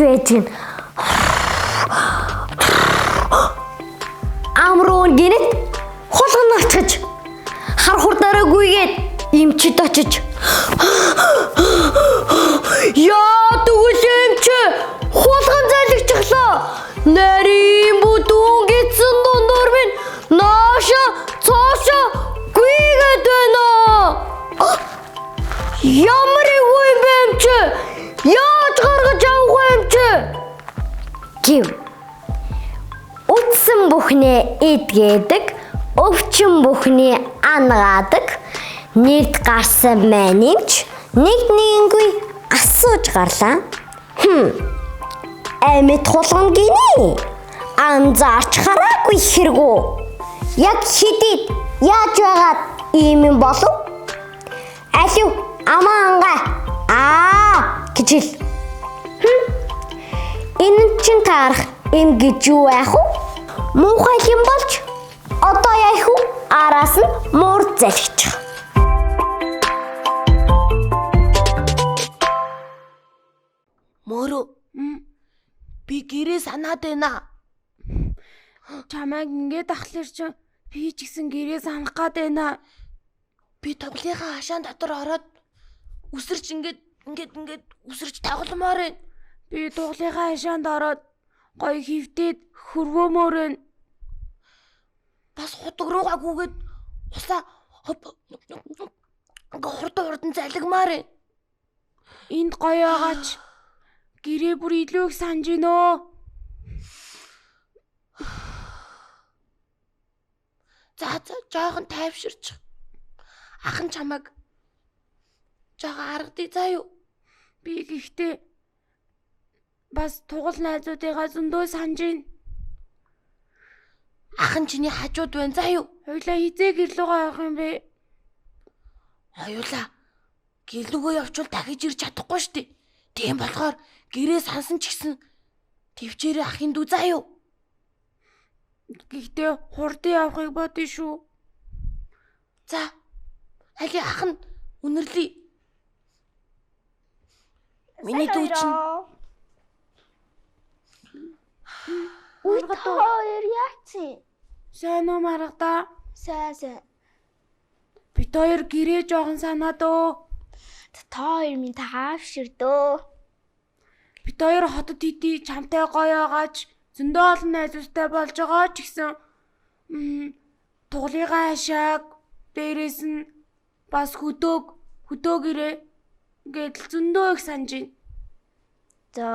байж гин. Амруун гинэт хулган очиж хар хурдаараагүйгээд эмчид очиж яа тэгвэл эмч хулган залгичихлаа. Нарийн бүдүүн гидсэн дундуур минь нааша цааша гүйгээд байна. Ямар ивгүй эмч? Яаж гаргаж авах эмч? Гэв. Утсан бүхнээ эдгээдэг, өвчин бүхний ангаадаг, нэрд гарсан мэнийч нэг нэггүй асууж гарлаа. Амьд хулган гинэ. Анзаарч хараагүй хэрэггүй. Яг хэдийд яаж байгаад ийм юм болов? Алив амаанга гэж хэл. Энэ чинь таарах юм гэж юу яах вэ? Муухай юм болж одоо яах вэ? Араас нь муур залхичих. Мөрөө би гэрээ санаад байна. Чамайг ингээд ахлаар чи би ч гэсэн гэрээ санах гээд байна. Би тоглынхаа хашаан дотор ороод үсэрч ингээд үсэрч тогломоор байна. Би дуглынхаа хашаанд ороод гоё хөвтөд хөрвөөмөр байна. Бас худаг руугаа гүгээд усаа хурдан залгимаар байна. Энд гоё байгаач гэрээ бүр илүү их санаж гинөө. За жоохон тайвширч. Ахын чамайг жоохон аргадъя заа юу. Би гэхдээ бас тугал найзуудыгаа зөндөө санаж байна. Ахын чиний хажууд байна заа юу. Хоёлаа хизээ гэрлүүгээ явах юм бэ? Хоёулаа гэрлүүгөө явчвал дахиж ирж чадахгүй штэ. Тийм болохоор гэрээ сансан ч гэсэн твчээрээ ахын дүү заа юу. Гэхдээ хурдан явахыг бодъё шүү. За али ахын үнэрлээ. Миний дүү чинь Хоёр яац? Сайн уу маргада? Сайн. Бид хоёр гэрээ жоохон санаад өө. Та хоёр минь таавширдөө. Бид хоёр хотод хэдий чамтай гоё байгаач зөндөө олон найзуудтай болж байгаа ч гэсэн туглынхаа хашааг дээрээс нь бас хөдөөгөрөө гээд зөндөө их санаж байна. За.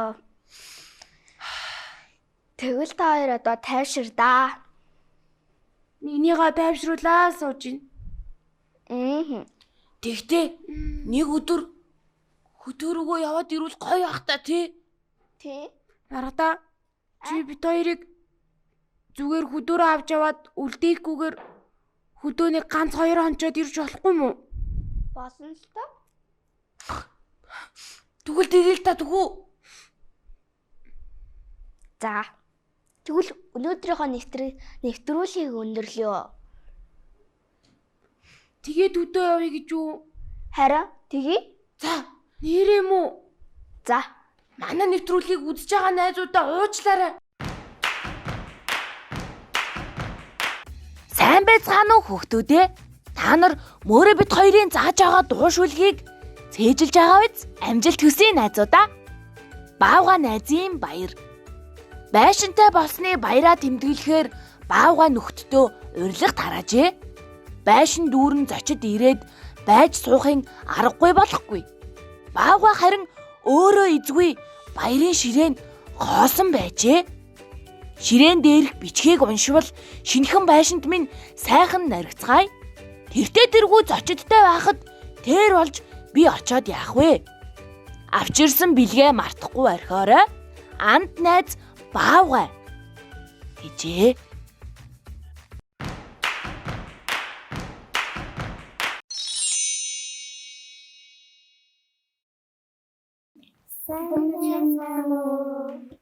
Тэгвэл та хоёр одоо тайвширдаа. Нэгнийгаа тайвшруулаа сууж байна. Тэгтээ нэг өдөр хөдөөргөө яваад ирвэл гоё ах та тий. Маргада чи бид хоёрыг зүгээр хөдөөрөө авч яваад үлдээхгүйгээр хөдөөний ганц хоёр хончоод ирж болохгүй мүү? Босон л тоо. Тэгвэл тэгэл та тгүү. За. Тэгвэл өнөөдрийнхөө нэвтрүүлгийг өндөрлөө. Тэгээд өдөө явъя гэж юу? Харин тэгье. За, нэрээ мүү? За. Манай нэвтрүүлгийг үзэж байгаа найзуудаа уучлаарай. Сайн байцгаана уу хүүхдүүдээ? Та нар мөрөө бит хоёрын зааж байгаа дуушүүлгийг цээжилж байгаа биз? Амжилт хүсье найзуудаа. Баавга найзын баяр. Байшинтай болсны баяраа тэмдэглэхээр баавга нөхдтөө урилга тараажээ. Байшин дүүрэн зочид ирээд байж суухын аргагүй болохгүй. Баавга харин өөрөө эзгүй баярын ширээнд хоосон байжээ. Ширээн дээрх бичгийг уншвал шинэхэн байшинд минь сайхан наригцгаая. Тэртээ тэргүй зочидтай байхад тэр болж би очоод яах вэ? Авчирсан бэлгээ мартахгүй орхиорой. Анд найз баавгай гэжээ.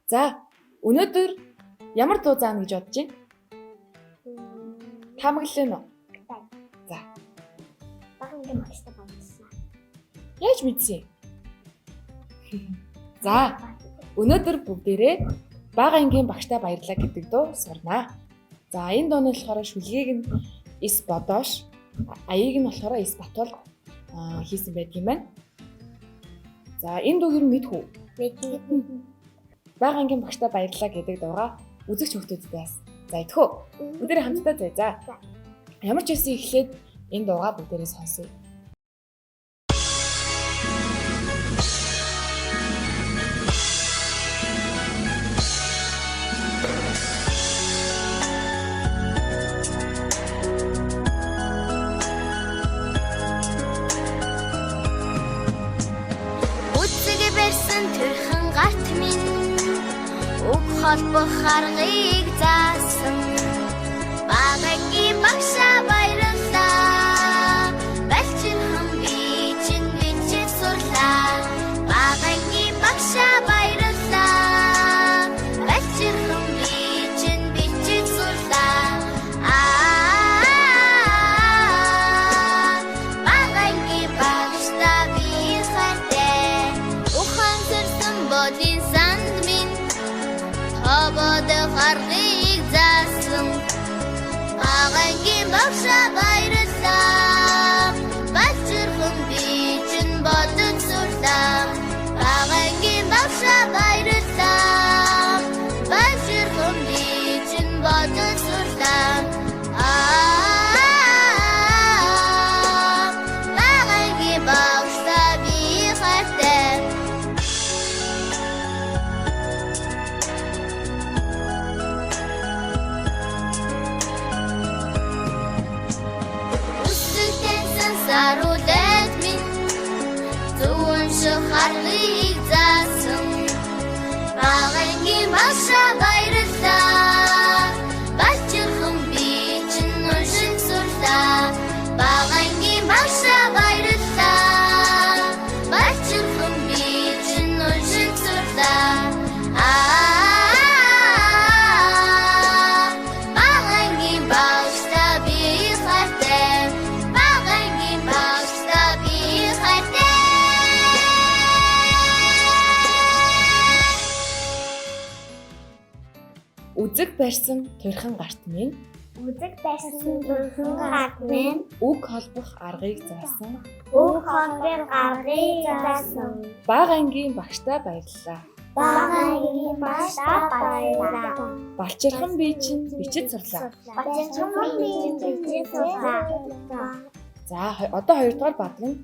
За, өнөөдөр ямар дуу заана гэж бодож байна? Таамаглалаа нь. За. Багангийн магстай байна. Яаж мэдсэн? За. Өнөөдөр бүгдээрээ бага ангийн багштай баярлалаа гэдэг дуу сурнаа. За энэ дууны болохоор шүлгийг нь Эс Бодоош, аяыг нь болохоор Эс Батул хийсэн байдаг юм байна. За энэ дууг нь мэдхүү. Бага ангийн багштай баярлалаа гэдэг дуугаа үзэгч хүмүүстээ бас зайдхөө. Бүгдээрээ хамтдаа зай. За. Ямар ч байсан эхлээд энэ дуугаа бүгдээрээ сонсъё. Төрхөн гарт минь уг холбох аргыг заасан багагийн багшаа баярлалаа балчирхан би чинь бичиж сурлаа багагийн багшаа баярлалаа балчирхан би чинь бичиж сурлаа багагийн багшаа би хайртай Бодин санд минь хободох аргыг заасан багагийн багшаа баярлалаа балчирхан би чинь бодож сурлаа багагийн багшаа баярлалаа балчирхан би чинь бодож сурлаа багагийн багшаа би хайртай Сарулет минь зүүн шахарлыг заасан багагийн багшаа баярлалаа балчирхан би чинь уншиж сурлаа багагийн багшаа баярлалаа балчирхан би чинь уншиж сурлаа багагийн багшаа би хайртай Үзэг барьсан төрхөн гарт минь Үзэг байсан төрхөн гарт минь үг холбох аргыг заасан үг холбох аргыг заасан бага ангийн багштай баярлалаа багагийн багшаа баярлалаа балчирхан би чинь бичиж сурлаа балчирхан би чинь бичиж сурлаа За одоо хоёрдугаар бадаг нь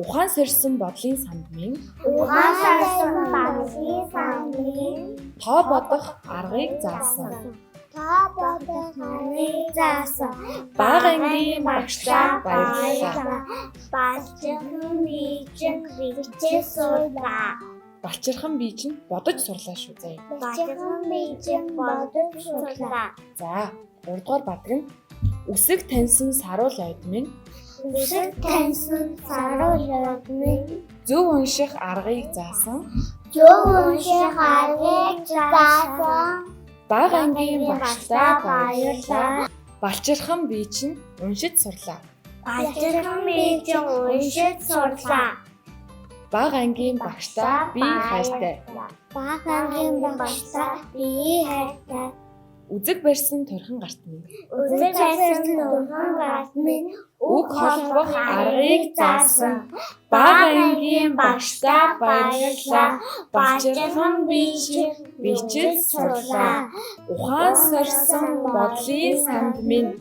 ухаан сорьсон бодлын санд минь ухаан сорьсон бодлын санд минь тоо бодох аргыг заасан бага ангийн багштай баярлалаа балчирхан би чинь бичиж сурлаа балчирхан би чинь бодож сурлаа шүү заяа балчирхан би чинь бодож сурлаа За 3 дугаар бадаг нь үсэг таньсан саруул айд минь үсэг таньсан саруул айд минь зөв унших аргыг заасан зөв унших аргыг заасан бага ангийн багштай баярлалаа балчирхан би чинь уншиж сурлаа балчирхан би чинь уншиж сурлаа бага ангийн багштай би хайртай бага ангийн багштай би хайртай үзэг барьсан төрхөн гарт минь үзэг барьсан төрхөн гарт минь үг холбох аргыг заасан бага ангийн багштай баярлалаа балчирхан би чинь бичиж сурлаа ухаан сорьсон бодлын санд минь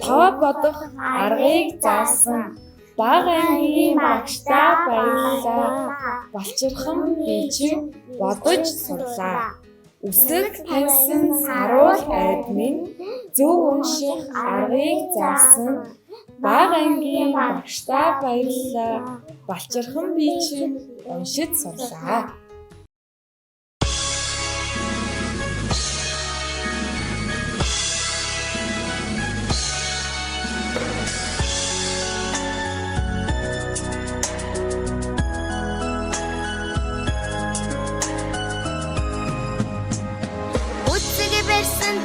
тоо бодох аргыг заасан бага ангийн багштай баярлалаа балчирхан би чинь бодож сурлаа үсэг таньсан саруул айд минь зөв унших аргыг заасан бага ангийн багштай баярлалаа балчирхан би чинь уншиж сурлаа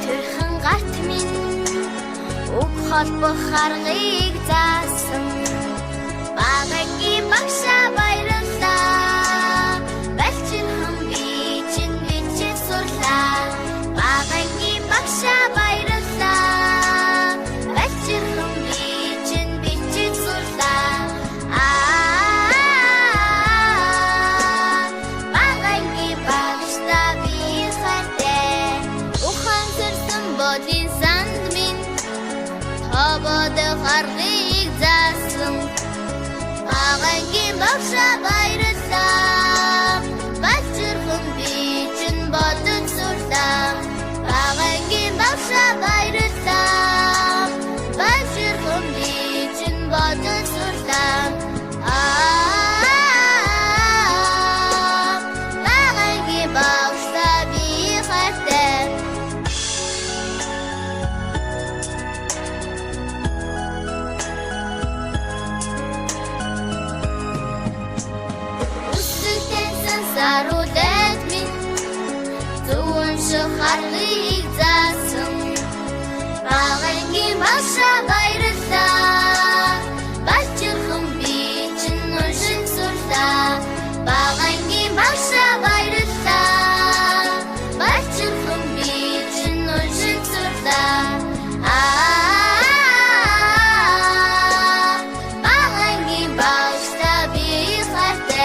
төрхөн гарт минь үг холбох аргыг заасан багагийн багшаа баярлалаа балчирхан би чинь харгыг заасан Багангийн багшаа баярлалаа Бачирхан би чинь бодож сурлаа Багангийн багшаа баярлалаа Бачирхан би чинь бодож сурлаа Багангийн багшаа би хайртай Саруулээд минь зүүн шахарыг заасан Багангийн багшаа баярлалаа Бачирхан би чинь уншин сурлаа Багангийн багшаа баярлалаа Бачирхан би чинь уншин сурлаа Багангийн багшаа би хайртай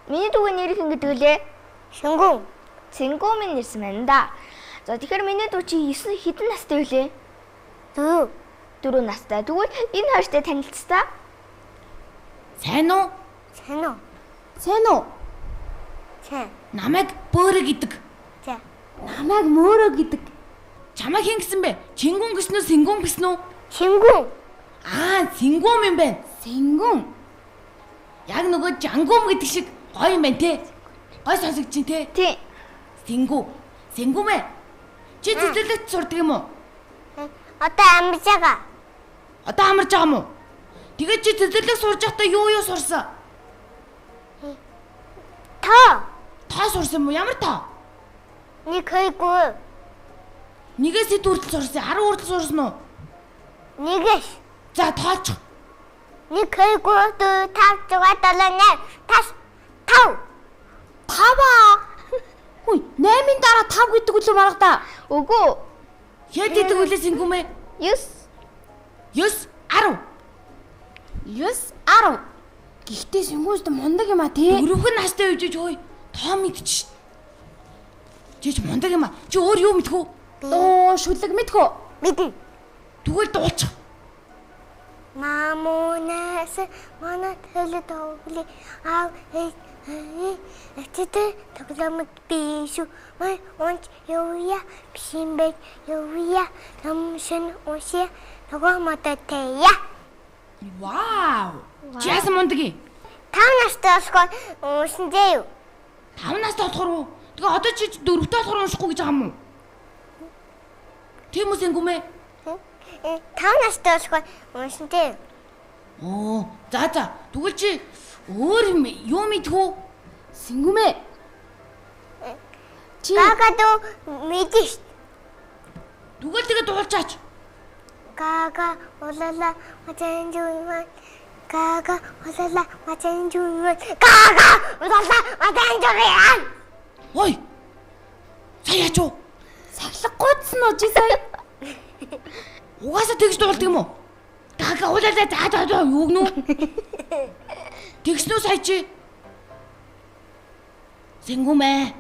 Миний дүүгийн нэр хэн гэдэг лээ? Шингүн. Цингүү минь нэрсэн байна да. За тэгэхээр миний дүү чи 9 хэдэн настай вэ? 4 настай. Тэгвэл энэ хоёртой танилцсан. Сайн уу? Сайн уу? Намайг Бөөрө гэдэг. Намайг Мөөрө гэдэг. Чамайг хэн гэсэн бэ? Чингүн гэсэн үү, Сэнгүн гэсэн үү? Шингүн. Сэнгүн юм байна. Сэнгүн. Яг нөгөө Жангүм гэдэг шиг гоё юм байна те. Гоё сонсогч чинь те. Тий. Сэнгүм ээ. Чи цэцэрлэгт сурдаг юм уу? Одоо амарч байгаа. Одоо амарч байгаа юм уу? Тэгээд чи цэцэрлэг сурж байхдаа юу сурсан? Та сурсан юм уу? Ямар та? Нэг хоёргүй. Нэгээс хэд хүртэл сурсан? 10 хүртэл сурсан уу? Нэгээс. За тооч. 1 2 3 4 5 6 7 8 5. Хүй, 8-ын дараа 5 гэдэг үлээ маргадаа. Үгүй. Хэд гэдэг үлээ Сэнгүм ээ? 9 10. 10. Гэхдээ Сэнгүүст мундаг юм а тий. Өрөвгөн настай үжиж ой тоо мэдчих шít. Чи ч мундаг юм а. Чи өөр юу мэдэх үү? Дуу шүлэг мэдхүү. мэднэ. Тэгвэл дуулчих. Мамунаас манай төлөд овли аа эцэдэ тоглоомд бишүү май онч юуя бишимбэ юуя намшин оше тогомататея. Вау. Чи яасан мундаг юм? 5 настай болохоор уншинжээ юу? 5 настай болохоор уу? Тэгээ одоо чи 4-т болохоор уншихгүй гэж байгаа юм уу? Тийм үү Сэнгүм ээ? 5 настай болохоор уншинжээ. Оо, за. Тэгвэл чи өөр юу мэдэх үү? Сэнгүмэ. Чи Гагадо мэдиш. Тэгвэл тэгээ дуулчаач. Гага улала мачанжуйман. Гага улала мачанжуйман. Гага улала мачанжуйман. Ой. Саяач уу? сахлах гуйцсан уу чи сая? Угаасаа тэгж дуулдаг юм уу? Гага улалаа заа юу гэнэ үү? Тэгснүү сая чи? Сэнгүмэ.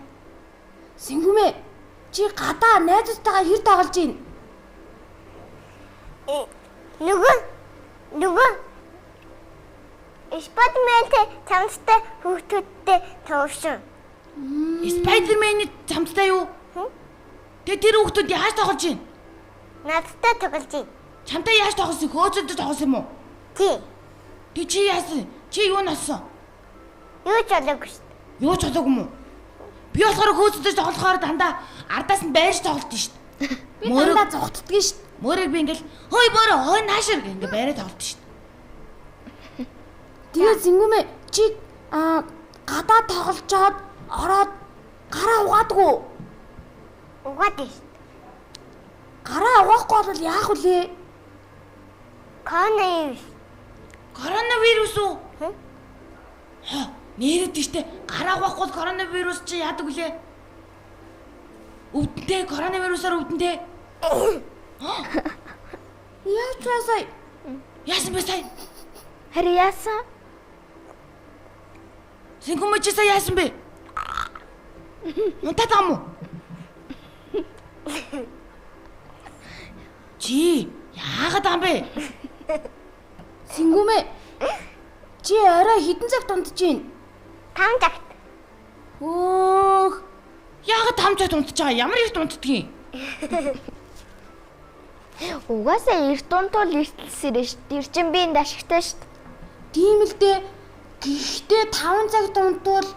Чи гадаа найзуудтайгаа хэр тоглож байна? Нөгөө Спайдермен цамцтай хүүхдүүдтэй тоглосон. Спайдермений цамцтай юу? Тэгээ тэр хүүхдүүд яаж тоглож байна? Надтай тоглож байна. Чамтай яаж тоглосон? Хөөцөлдөж тоглосон юм уу? Тий. Тэг чи яасан? Чи юу носсон? Юу ч болоогүй шүү дээ. Юу ч болоогүй юм уу? Би болохоор хөөцөлдөж тоглохоор дандаа ардаас нь байрж тоглолт шүү дээ. Би дандаа зогтдгийг шүү дээ. Мөрөг би ингээл хой мөрөө хой наашир гэнгээ байраа тоглолт шүү дээ. Тэгээ Сэнгүмэ чи гадаа тоглолцоод ороод гараа угаадгүй. Угаад дээ. Гараа угаахгүй бол яах вүлээ? Коронавирус уу? Нээрэд тийштэй гараа угаахгүй коронавирус чи яадаг вүлээ? Өвдөнтэй коронавирусаар өвдөнтэй. Яаж яасаа? Яасан бэ сая? Харин яасан? Сингүм чи сая яасан бэ? Унтаад ам уу? Чи яагаад ам бэ? Сингүмэ. Чи орой хідэн цагт унтж гин? 5 цагт. Өөх. Яагаад 5 цагт унтж байгаа? Ямар ихт унтдгийг? Угаасаа эрт унтвал эртэлсэрэ шүү дээ. Эрчин биеинд ашигтай шүү дээ. Тийм л дээ. Гэхдээ 5 цагт унтвал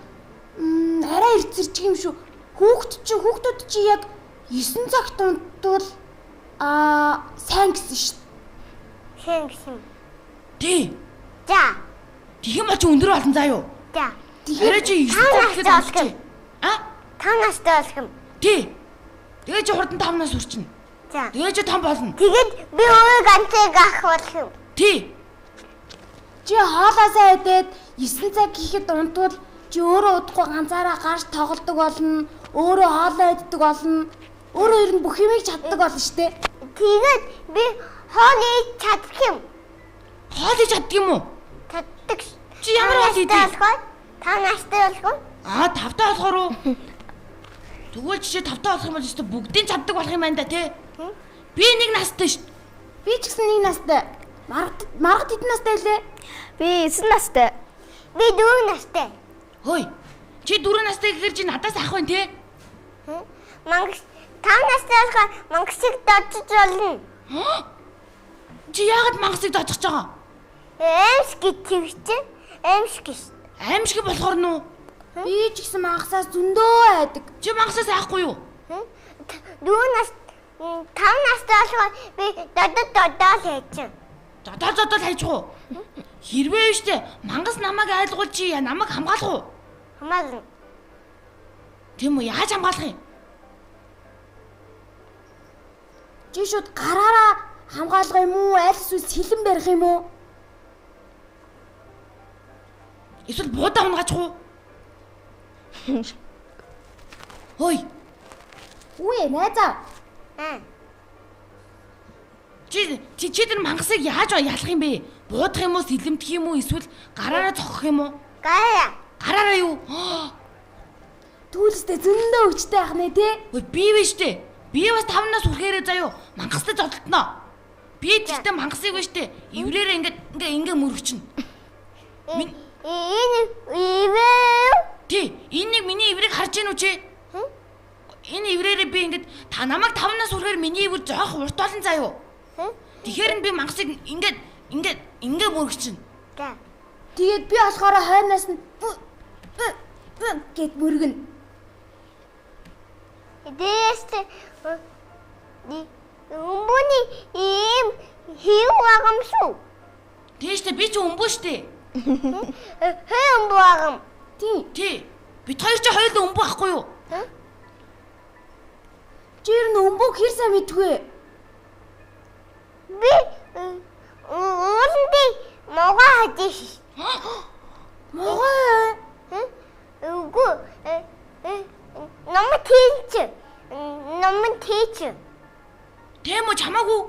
арай эртсэрчих юм шүү. Хүүхдүүд чи яг 9 цагт унтвал сайн гэсэн шүү. Хэн гэсэн. Тий. За. Тийм ба чи өндөр болсон заа юу? За. Тэгэхээр чи 9 цагт унтчих. А? 5 настай болох юм. Тий. Тэгээ чи хурдан 5 нас хүрчнэ. За. Тэгээ чи том болно. Тэгээд би өөрөө ганцыг авах болох юм. Тий. Чи хоолоосаа идээд 9 цаг гэхэд унтвал чи өөрөө удахгүй ганцаараа гарч тоглодог болно. Өөрөө хоолоо иддэг болно. Өөрөө ер нь бүх юмыг чаддаг болно штэ. Тэгээд би хоол идэж чадах юм. Хоол иж чаддаг юм уу? Чаддаг. Чи ямар хоол идэх? 5 настай болох уу? Аа, 5-таа болохоор уу? Тэгвэл чи 5-таа болох юм бол өстө бүгдийг чаддаг болох юм байна да тий. Би 1 настай шүү. Би ч гэсэн 1 настай. Маргад хэдэн настай лээ? Би 9 настай. Би 4 настай. Хөөе. Чи 4 настай гэхээр чи надаас ах вэ тий? Мангас 5 настай болохоор мангасыг додж болно. Чи яагаад мангасыг додж байгаа? Эмс гэж чинь. Эмс гэж. Аимшиг болохоор нуу. Би ч гэсэн мангасаас зөндөө айдаг. Чи мангасаас айхгүй юу? 4 нас 5 настай болохоор би додол хийчих. Додол хайчих уу? Хэрвээ штэ мангас намайг айлгуул чи намайг хамгаалах уу? Хамаална. Тийм үү, яаж хамгаалах юм? Чи шууд гараараа хамгаалах юм уу? Аль эсвэл сэлэн барих юм уу? Эсвэл буудаа унгаачих уу? Хөөе. Үе найзаа. Чи тэр мангасыг яаж ялах юм бэ? Буудах юм уу, сэлэмдэх юм уу, эсвэл гараараа цохох юм уу? Гараараа юу? Түлстэй зөндөө өвчтэй ах нэ тий? Ой, би биш дээ. Би бас 5 нас хүрэхээрээ заяо. Мангастай зодтолтноо. Би тэгтээ мангасыг биш дээ. Иврээрээ ингээ мөрөгчнө. Энэ ивээ. Тий, энэ нэг миний иврийг харж гин үү чи? Энэ иврээрээ би ингээд та намайг 5 нас хүрэхээр миний ивэр жоох урт олон заяо. Тэгэхээр би мангасыг ингээ мөрөгчнө. Тэгээд би болохоор хойноос нь гэд мөргөн. Дэст өмбөний ийм хийв агамсуу. Тийштэй би ч өмбөө штэ. Хэ өмбөө агам. Тий. Бид хоёр ч хоёулаа өмбөө ахгүй юу? Чи ер нь өмбөг хэр сайн мэдвэ? Би уулын могоо хадиш. Могоо. Үгүй. Номын тийч. Тийм үү чамаагүй?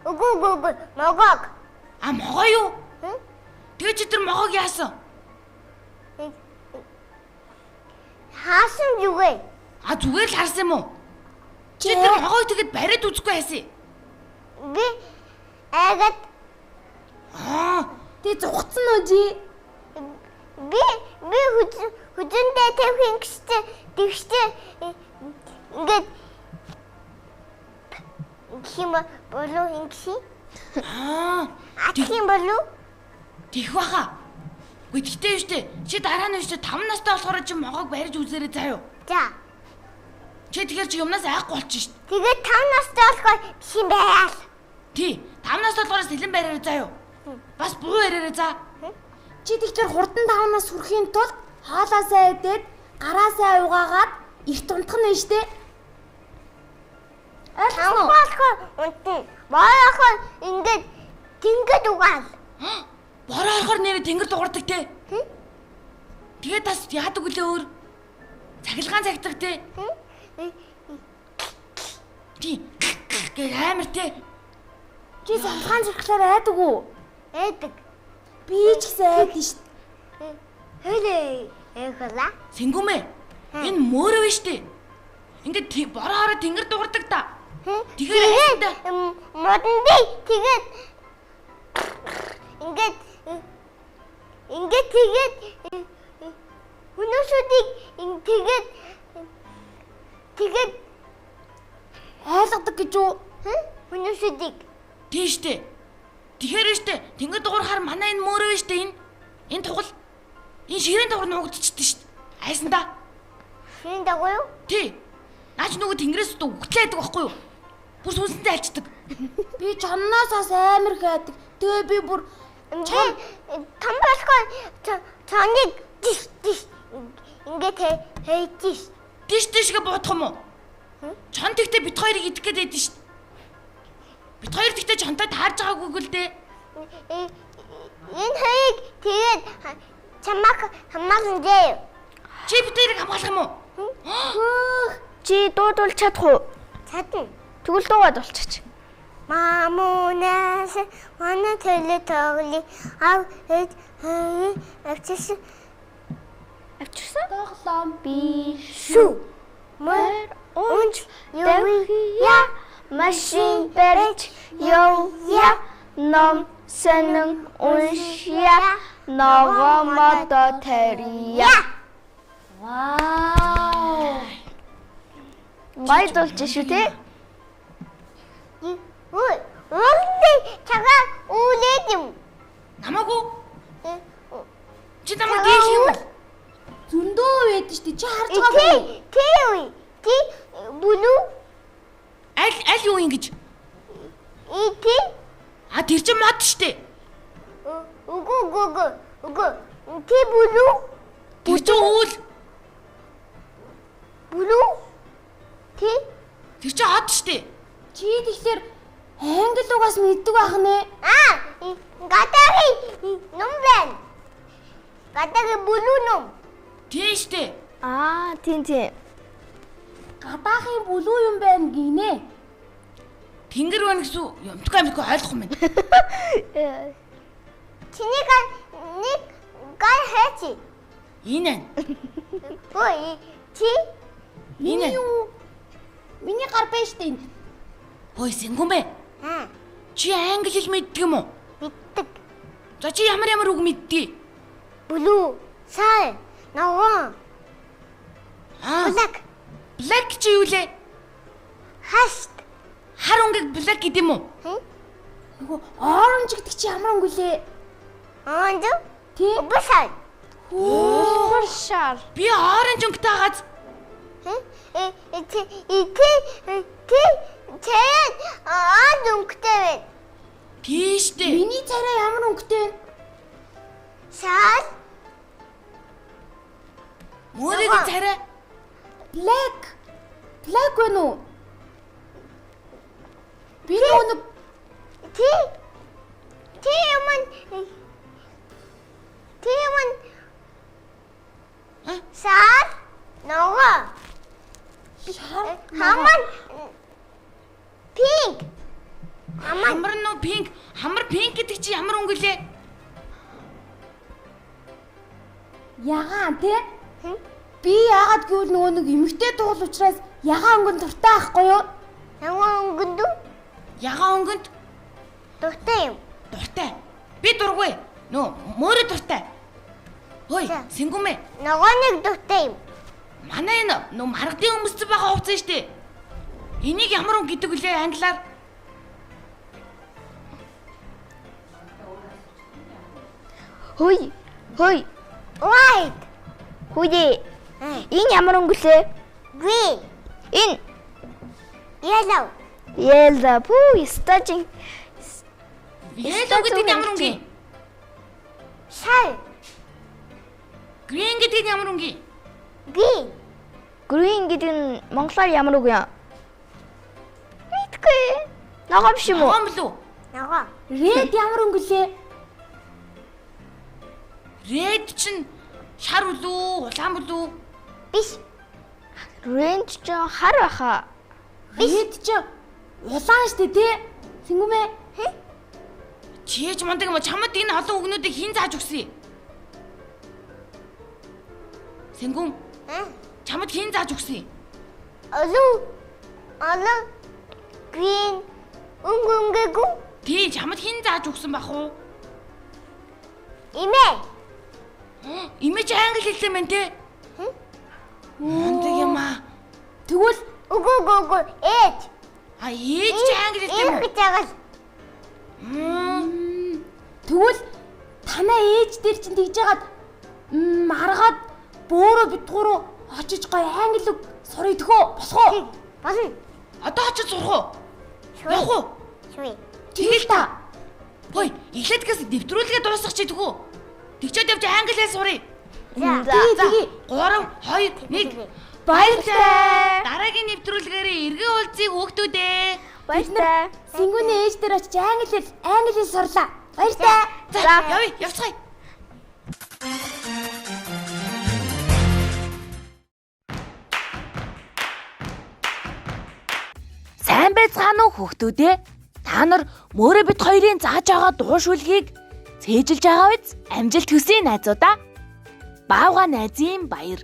Үгүй могоог. А могоо юу? Тэгээ чи тэр могоог яасан? Хаасан юугээ? А зүгээр л харсан юм уу? Чи тэр могоог тэгэд бариад үзэхгүй хайсан. Би айгаад Тэ зугцсан уу чи? би хүзэндээ тавих гэсэн тэгштэй ингээд хим болоо ингэси. Атхим болоо? Тих баха. Гэхдээ юу штэ. Чи дараа нь штэ 5 настай болохоор чи могоог барьж үзээрэй заа юу. За. Чи тэгэхээр чи юмнаас айхгүй болчих штэ. Тэгээд 5 настай болохоор шин байл. Тий. 5 настай болохоор сэлэн барьараа заа юу. Бас буу ярээрэй заа. Чи тэгэхээр хурдан 5 нас хүрэхийн тулд Хоолоосаа идээд гараасаа угаагаад их тунтах нь штэ. Ойлгосноо? Хамгаалах үнтэн. Баахан ингээд тэнгид угаал. Бороо орохоор нэрээ тэнгэр дуурдаг те. Тэгээд бас яадаг үлээ өөр. Цахилгаан цагдаг те. Тий. Гэ амар те. Чи цахилгаан зэрэглээр айдаг уу? Эдэг. Би ч гэсэн айдэн штэ. Хөлөө. Эхла. Сэнгүмэ. Энэ мөөрөө биш те. Ингээд бороо ороо тэнгэр дуурдаг та. Тэгэхээр модон би тэгээд ингээд тэгээд хүнөөсүүдийг тэгээд Ойлгодог гэж үү? хүнөөсүүдийг тийштэй. Тэгэхээр штэ тэнгэр дуурахаар манай энэ мөөрөө биш те энэ. Энэ тугал. Энэ ширээн дугар нуугдчихдээ штэ. Айсандаа. шинэ дагуу юу? Тий. Наач нөгөө тэнгэрээс үхтлээдэг байхгүй юу? Бүр сүнсэндээ альчдаг. Би чонноосоос амар хайдаг. Тэгээ би бүр том болохгүй цоныг диш ингээд хийчих. Дишгээ буудах юм уу? Чон тэгтээ бит хоёрыг идэх гээд байдсан шүү дээ. Бит хоёр тэгтээ чонтой таарж байгаагүй гэл дээ. Энэ хоёрыг тэгээд чамаг хамгаална дээ. Чи бит хоёрыг хамгаалах юм уу? Чи дуудвал чадах уу? Чадна. Тэгвэл дуугаад болчих. Мамунаас манай төлөө тоглоё. Авчирсан. тоглоом. Би шүү. Мөр унж явъя. Машин барьж явъя. Ном сонин уншия. Ногоомодо тарья. Вау. Байдулж шүү те. Өөдөө чагаа үүлээд юм. Намаагүй. Чи намайг гээл юм бол. Зөндөө байдаг штэ. Чи харж байгаагүй. Ти бүлүү. Аль юу ингэж? Ти. А тэр чинь мод штэ. Үгүй. Ти бүлүү. Тэр чинь үйл. Бүлүү. Ти. Тэр чинь хот штэ. Чи тэгэхээр англи угаас мэддэг байх нэ. Гадаагийн ном байна. Гадаагийн бүлүү ном. Тий штэ. Тийм. Гадаахын бүлүү юм байна гинэ. Тэнгэр байна гэсэн юмтгүй ойлгох юм байна. Чиний нэг гай хайчи. Энэ. Хөөе. Чи Энэ. Миний гар байна штэ энд. Хөөе Сэнгүмэ. Чи англи хэл мэддэг юм уу? мэддэг. За чи ямар үг мэддэг? Бүлүү. Сай. Ногоон. Блэк. Black чи юу лээ? Хаст. Хар унгийг black гэдэг юм уу? Нөгөө оранж гэдэг чи ямар өнгө лээ? Оранж? Тий. Бусай. Хөөшар. Би оранж өнгөтэй хагаад. Тэг өнгөтэй вэ? Тийштэй. Миний царай ямар өнгөтэй? Сай. Мөрөгийн царай. Black. Black вэ нү? Би нөгөө Ти юман. Сай. Ногоо. Хаман. Пинк. Хамар нөө pink. Хамар pink гэдэг чи ямар өнгө лээ? ягаан тий? Би яагаад гэвэл нөгөө нэг эмэгтэй дуул учраас ягаан өнгөнд дуртай байхгүй юу? Ягаан өнгөнд Ягаан өнгөнд дуртай юм. дуртай. Би дургүй. Нөө мөрө дуртай. Хөөе, Сэнгүмэ. Ногоо нэг дуртай юм. Манай энэ нөө маргадын өмсөж байгаа хувцас шүү дээ. Энийг ямар өнгө гэдэг үлээ англиар? Хөөе. White. Хөөе. Энэ ямар өнгө лээ? Green. Энэ yellow. Пүү, стажин. Yellow гэдэг нь ямар өнгө? Сай. Green гэдэг нь ямар үнгийн? Green. Green гэдэг нь монголоор ямар үг юм? Мэдгүй. Ногоо биш юм уу? Ногоон билүү? Ногоо. Red ямар өнгө лээ? Red чинь шар үлүү, улаан бүлүү? Биш. Red ч хар баха. Red ч улаан штэ тий? Сэнгүмэ. Чиж мундаг юм чамд энэ олон үгнүүдийг хэн зааж өгсөн юм? Сэнгүн. Чамд хэн зааж өгсөн юм? Олон. Green. Өнгөнгөө. Тий, чамд хэн зааж өгсөн бах уу? Имэ. Имэж англи хэлсэн мэн тий? Мундаг юм аа. Тэгвэл Үгүй. Ээж. Ээж чи англи хэлсэн юм уу? Гэж байгаа. тэгвэл танаа ээж дээр чинь тэгж яагаад маргаад бөөрөө битгууруу очиж гоё англи үг сурах төхөө босгоо. Болно. Одоо очиж сурах уу? Явах уу? Шуй. Тэгэл та. Хөөе, эхлээдгээс дэвтрүүлгээ дуусгах чи тгүү. Тэгчээд явж англи хэл сурыг. За. Тэгээ. 3 2 1 Баярлалаа. Дараагийн нэвтрүүлгээрээ эргэн уулзъя хүүхдүүдээ. Баярлалаа. Сэнгүний ээж дээр очиж англи хэл сурлаа. Баярлалаа. За, явъя, явцгаая. Сайн байцгаана уу хүүхдүүдээ? Та нар мөрөө бит хоёрын зааж байгаа дуушүүлгийг цээжилж байгаа биз? Амжилт хүсье найзуудаа. Баавга найзын баяр.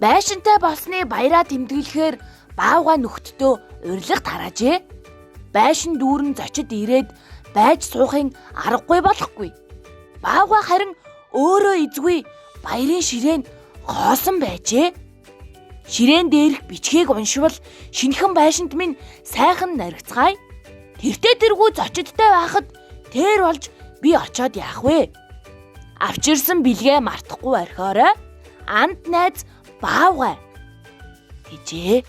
Байшинтай болсны баяраа тэмдэглэхээр баавга нөхдөө урилга тараажээ. Байшин дүүрэн зочид ирээд байж суухын аргагүй болохгүй. Баавга харин өөрөө эзгүй баярын ширээнд хоосон байжээ. Ширээн дээрх бичгийг уншвал шинэхэн байшинд минь сайхан наригцгаая. Тэртээ тэргүй зочидтай байхад тэр болж би очоод яах вэ? Авчирсан бэлгээ мартахгүй орхиорой. Анд найз баавгай гэжээ.